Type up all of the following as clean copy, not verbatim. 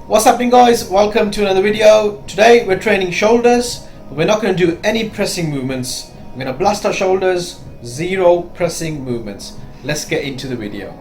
What's happening, guys? Welcome to another video. Today we're training shoulders. We're not going to do any pressing movements. We're going to blast our shoulders, zero pressing movements. Let's get into the video.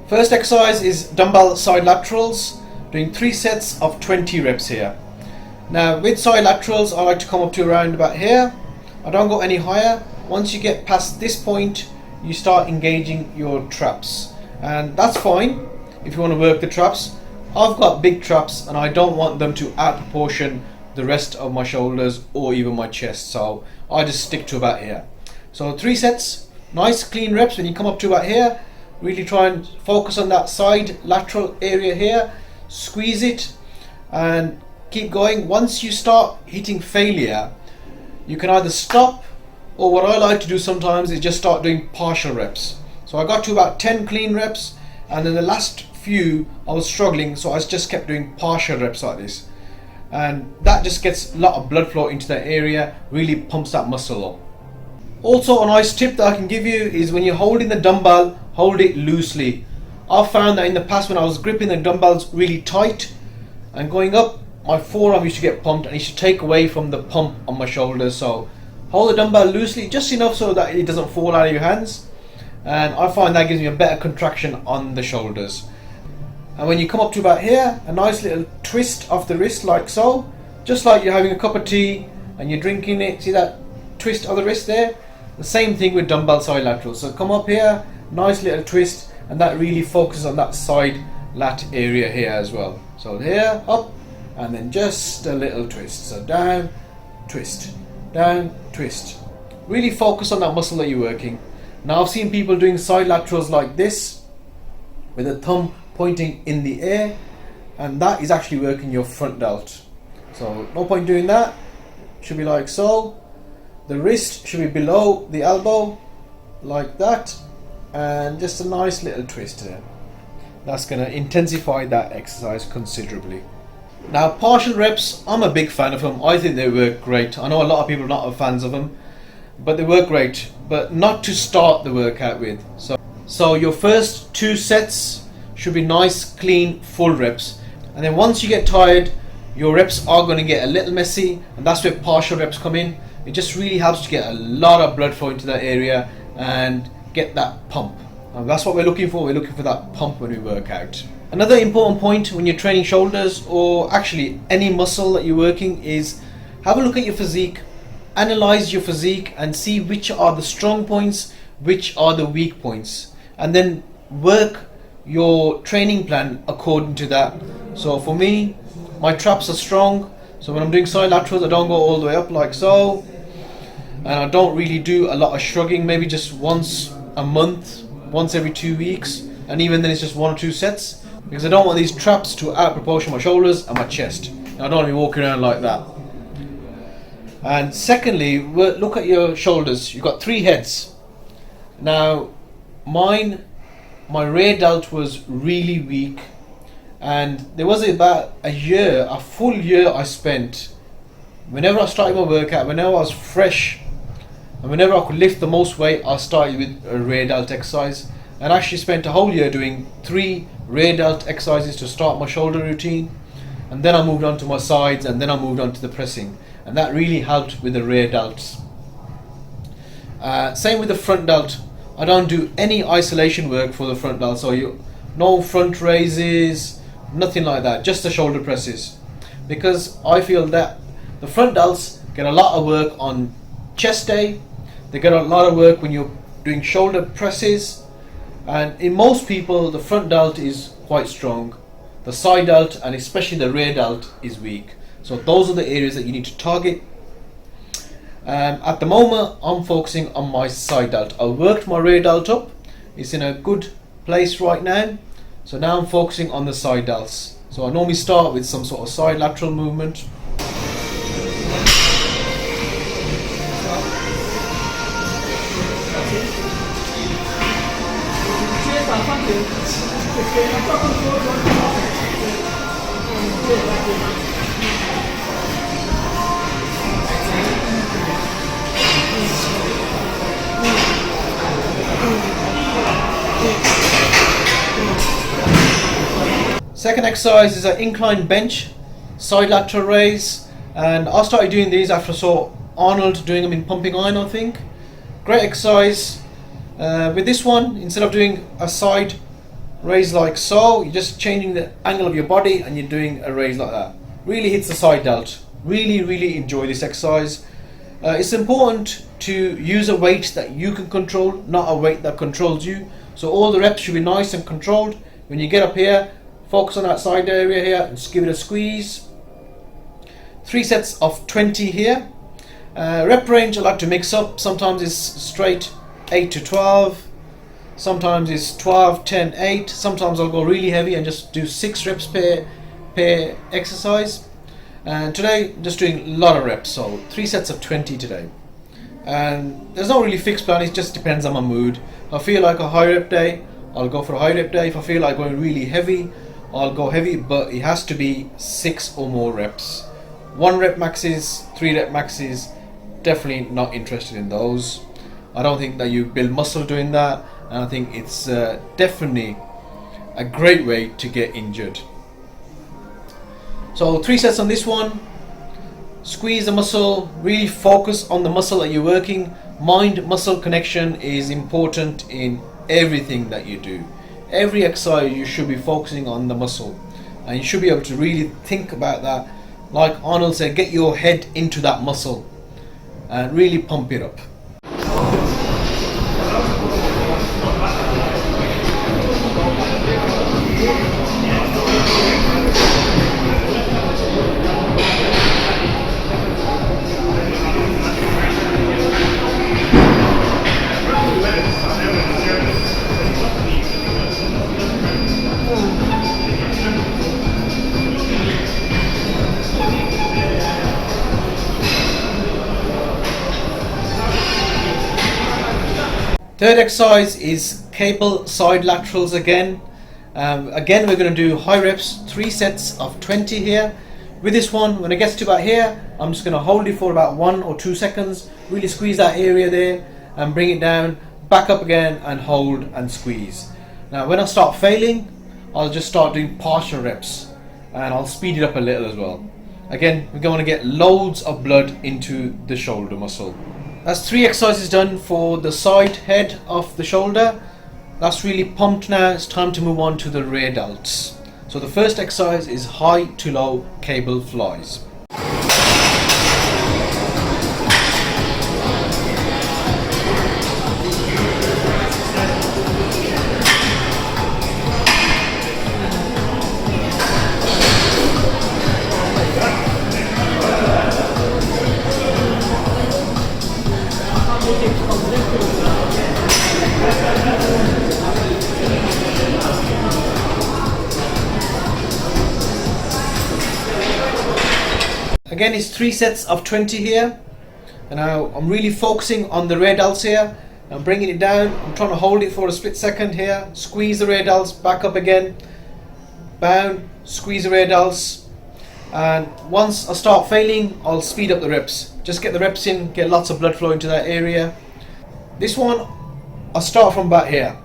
First exercise is dumbbell side laterals, doing 3 sets of 20 reps here. Now with side laterals I like to come up to around about here. I don't go any higher. Once you get past this point you start engaging your traps, and that's fine if you want to work the traps. I've got big traps and I don't want them to outproportion the rest of my shoulders or even my chest, so I just stick to about here. So 3 sets, nice clean reps. When you come up to about here, really try and focus on that side lateral area here, squeeze it and keep going. Once you start hitting failure, you can either stop, or what I like to do sometimes is just start doing partial reps. So I got to about 10 clean reps, and then the last few I was struggling, so I just kept doing partial reps like this, and that just gets a lot of blood flow into that area, really pumps that muscle up. Also, a nice tip that I can give you is when you're holding the dumbbell, hold it loosely. I've found that in the past when I was gripping the dumbbells really tight and going up, my forearm used to get pumped and it should take away from the pump on my shoulders. So hold the dumbbell loosely, just enough so that it doesn't fall out of your hands, and I find that gives me a better contraction on the shoulders. And when you come up to about here, a nice little twist of the wrist like so, just like you're having a cup of tea and you're drinking it. See that twist of the wrist there? The same thing with dumbbell side laterals. So come up here, nice little twist, and that really focuses on that side lat area here as well. So here, up, and then just a little twist. So down, twist, down, twist. Really focus on that muscle that you're working. Now I've seen people doing side laterals like this with the thumb pointing in the air, and that is actually working your front delt. So no point doing that. It should be like so. The wrist should be below the elbow like that, and just a nice little twist there. That's going to intensify that exercise considerably. Now partial reps, I'm a big fan of them. I think they work great. I know a lot of people are not fans of them, but they work great, but not to start the workout with. So your first 2 sets should be nice clean full reps, and then once you get tired your reps are going to get a little messy, and that's where partial reps come in. It just really helps to get a lot of blood flow into that area and get that pump. And that's what we're looking for. We're looking for that pump when we work out. Another important point when you're training shoulders, or actually any muscle that you're working, is have a look at your physique, analyze your physique and see which are the strong points, which are the weak points, and then work your training plan according to that. So for me, my traps are strong, so when I'm doing side laterals I don't go all the way up like so, and I don't really do a lot of shrugging, maybe just once a month, once every 2 weeks, and even then it's just 1 or 2 sets, because I don't want these traps to outproportion my shoulders and my chest. I don't want to be walking around like that. And secondly, look at your shoulders. You've got 3 heads. Now my rear delt was really weak, and there was about a full year I spent, whenever I started my workout, whenever I was fresh and whenever I could lift the most weight, I started with a rear delt exercise, and actually spent a whole year doing 3 rear delt exercises to start my shoulder routine, and then I moved on to my sides, and then I moved on to the pressing, and that really helped with the rear delts. Same with the front delt. I don't do any isolation work for the front delt, so no front raises, nothing like that, just the shoulder presses, because I feel that the front delts get a lot of work on chest day, they get a lot of work when you're doing shoulder presses, and in most people the front delt is quite strong, the side delt and especially the rear delt is weak. So those are the areas that you need to target. At the moment I'm focusing on my side delt. I worked my rear delt up, it's in a good place right now, So now I'm focusing on the side delts. So I normally start with some sort of side lateral movement. Second exercise is an incline bench, side lateral raise, and I started doing these after I saw Arnold doing them in pumping iron, I think. Great exercise. With this one, instead of doing a side raise like so, you're just changing the angle of your body and you're doing a raise like that. Really hits the side delt. Really enjoy this exercise. It's important to use a weight that you can control, not a weight that controls you. So all the reps should be nice and controlled. When you get up here, focus on that side area here and just give it a squeeze. 3 sets of 20 here. Rep range I like to mix up. Sometimes it's straight 8 to 12. Sometimes it's 12, 10, 8. Sometimes I'll go really heavy and just do 6 reps per exercise. And today I'm just doing a lot of reps, so 3 sets of 20 today. And there's no really fixed plan, it just depends on my mood. If I feel like a high rep day, I'll go for a high rep day. If I feel like going really heavy, I'll go heavy, but it has to be 6 or more reps. 1 rep maxes, 3 rep maxes, definitely not interested in those. I don't think that you build muscle doing that, and I think it's definitely a great way to get injured. So 3 sets on this one. Squeeze the muscle, really focus on the muscle that you're working. Mind-muscle connection is important in everything that you do. Every exercise you should be focusing on the muscle, and you should be able to really think about that. Like Arnold said, get your head into that muscle and really pump it up. Third exercise is cable side laterals again. Again, we're going to do high reps, 3 sets of 20 here. With this one, when it gets to about here, I'm just going to hold it for about 1 or 2 seconds, really squeeze that area there and bring it down, back up again and hold and squeeze. Now when I start failing, I'll just start doing partial reps and I'll speed it up a little as well. Again, we're going to get loads of blood into the shoulder muscle. That's 3 exercises done for the side head of the shoulder. That's really pumped now. It's time to move on to the rear delts. So the first exercise is high to low cable flies. Again, it's 3 sets of 20 here, and now I'm really focusing on the rear delts here. I'm bringing it down, I'm trying to hold it for a split second here, squeeze the rear delts, back up again, bound, squeeze the rear delts, and once I start failing, I'll speed up the reps. Just get the reps in, get lots of blood flow into that area. This one, I'll start from about here.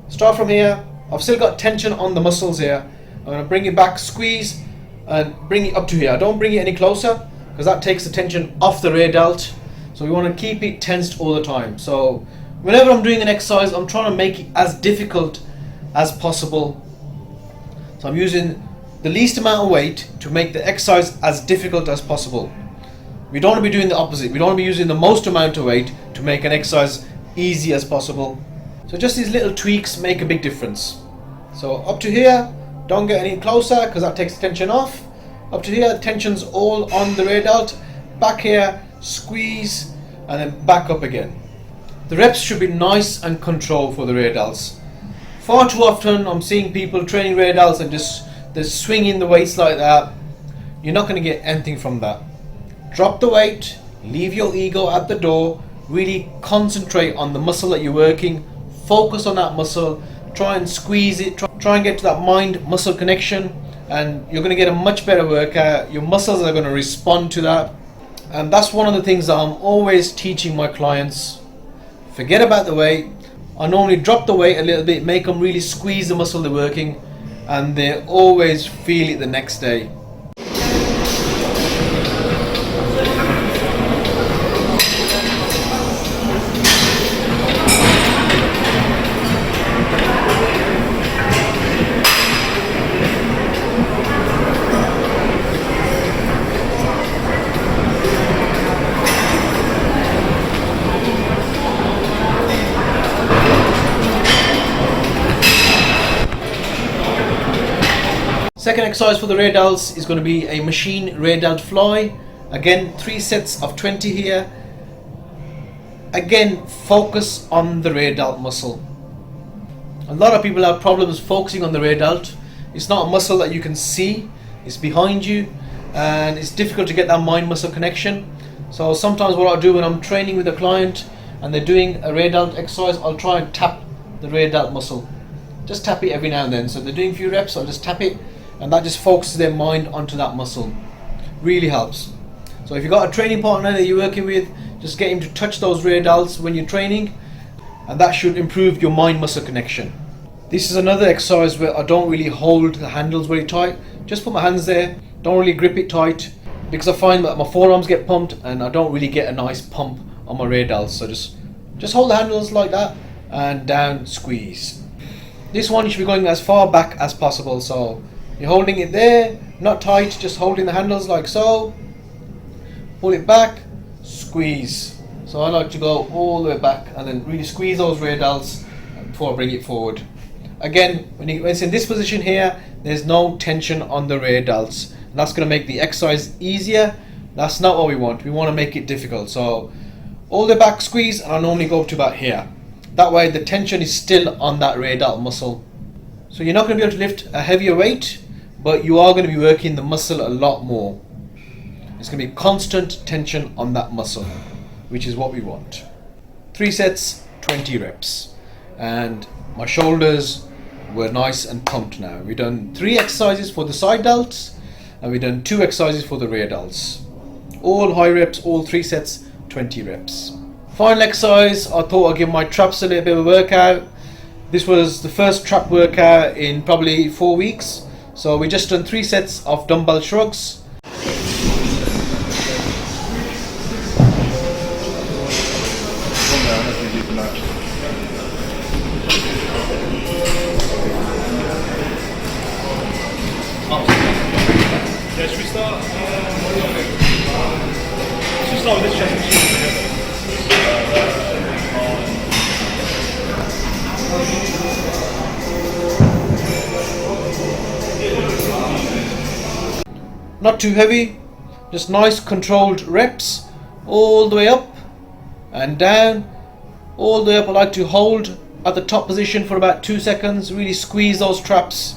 Start from here, I've still got tension on the muscles here. I'm going to bring it back, squeeze, and bring it up to here. Don't bring it any closer because that takes the tension off the rear delt. So we want to keep it tensed all the time. So whenever I'm doing an exercise, I'm trying to make it as difficult as possible. So I'm using the least amount of weight to make the exercise as difficult as possible. We don't want to be doing the opposite. We don't want to be using the most amount of weight to make an exercise easy as possible. So just these little tweaks make a big difference. So up to here, don't get any closer because that takes the tension off. Up to here, the tension's all on the rear delt. Back here, squeeze, and then back up again. The reps should be nice and controlled for the rear delts. Far too often I'm seeing people training rear delts and just they're swinging the weights like that. You're not going to get anything from that. Drop the weight, leave your ego at the door, really concentrate on the muscle that you're working, focus on that muscle, try and squeeze it, try and get to that mind muscle connection, and you're going to get a much better workout. Your muscles are going to respond to that. And that's one of the things that I'm always teaching my clients. Forget about the weight. I normally drop the weight a little bit, make them really squeeze the muscle they're working, and they always feel it the next day. Second exercise for the rear delts is going to be a machine rear delt fly. Again, 3 sets of 20 here. Again, focus on the rear delt muscle. A lot of people have problems focusing on the rear delt. It's not a muscle that you can see, it's behind you, and it's difficult to get that mind muscle connection. So sometimes what I'll do when I'm training with a client and they're doing a rear delt exercise, I'll try and tap the rear delt muscle. Just tap it every now and then. So they're doing a few reps, I'll just tap it, and that just focuses their mind onto that muscle. Really helps. So if you've got a training partner that you're working with, just get him to touch those rear delts when you're training, and that should improve your mind muscle connection. This is another exercise where I don't really hold the handles very tight. Just put my hands there, don't really grip it tight, because I find that my forearms get pumped and I don't really get a nice pump on my rear delts. So just hold the handles like that and down, squeeze. This one you should be going as far back as possible. So you're holding it there, not tight, just holding the handles like so. Pull it back, squeeze. So I like to go all the way back and then really squeeze those rear delts before I bring it forward. Again, when it's in this position here, there's no tension on the rear delts. And that's going to make the exercise easier. That's not what we want. We want to make it difficult. So all the back squeeze, and I normally go up to about here. That way the tension is still on that rear delt muscle. So you're not going to be able to lift a heavier weight, but you are going to be working the muscle a lot more. It's going to be constant tension on that muscle, which is what we want. 3 sets, 20 reps. And my shoulders were nice and pumped now. We've done 3 exercises for the side delts, and we've done 2 exercises for the rear delts. All high reps, all 3 sets, 20 reps. Final exercise, I thought I'd give my traps a little bit of a workout. This was the first trap workout in probably 4 weeks. So we just done 3 sets of dumbbell shrugs. Should we start? Let's start with this chest machine together. Not too heavy, just nice controlled reps, all the way up and down, all the way up. I like to hold at the top position for about 2 seconds, really squeeze those traps,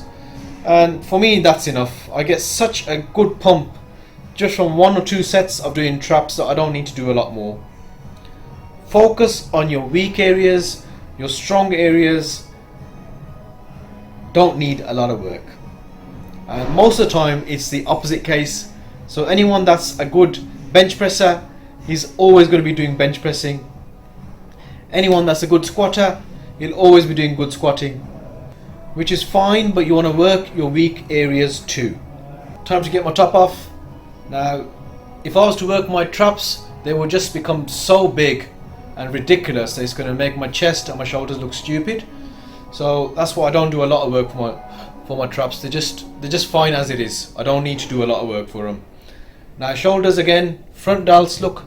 and for me that's enough. I get such a good pump just from 1 or 2 sets of doing traps that I don't need to do a lot more. Focus on your weak areas, your strong areas don't need a lot of work. And most of the time it's the opposite case. So anyone that's a good bench presser, he's always going to be doing bench pressing. Anyone that's a good squatter, he'll always be doing good squatting, which is fine, but you want to work your weak areas too. Time to get my top off. Now, if I was to work my traps, they will just become so big and ridiculous that it's going to make my chest and my shoulders look stupid. So that's why I don't do a lot of work for my traps. They're just fine as it is. I don't need to do a lot of work for them. Now shoulders again, front delts, look.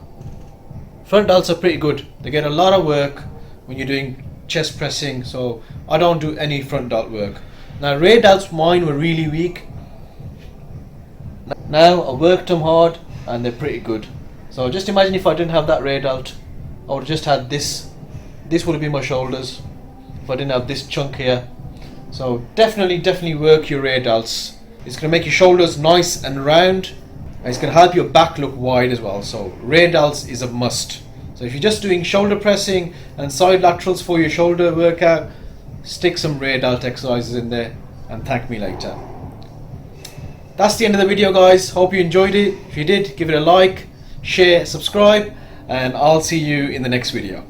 Front delts are pretty good. They get a lot of work when you're doing chest pressing, so I don't do any front delt work. Now rear delts, mine were really weak. Now I worked them hard and they're pretty good. So just imagine if I didn't have that rear delt, I would have just had this. This would have been my shoulders if I didn't have this chunk here. So definitely work your rear delts. It's going to make your shoulders nice and round, and it's going to help your back look wide as well. So rear delts is a must. So if you're just doing shoulder pressing and side laterals for your shoulder workout, stick some rear delt exercises in there and thank me later. That's the end of the video, guys. Hope you enjoyed it. If you did, give it a like, share, subscribe, and I'll see you in the next video.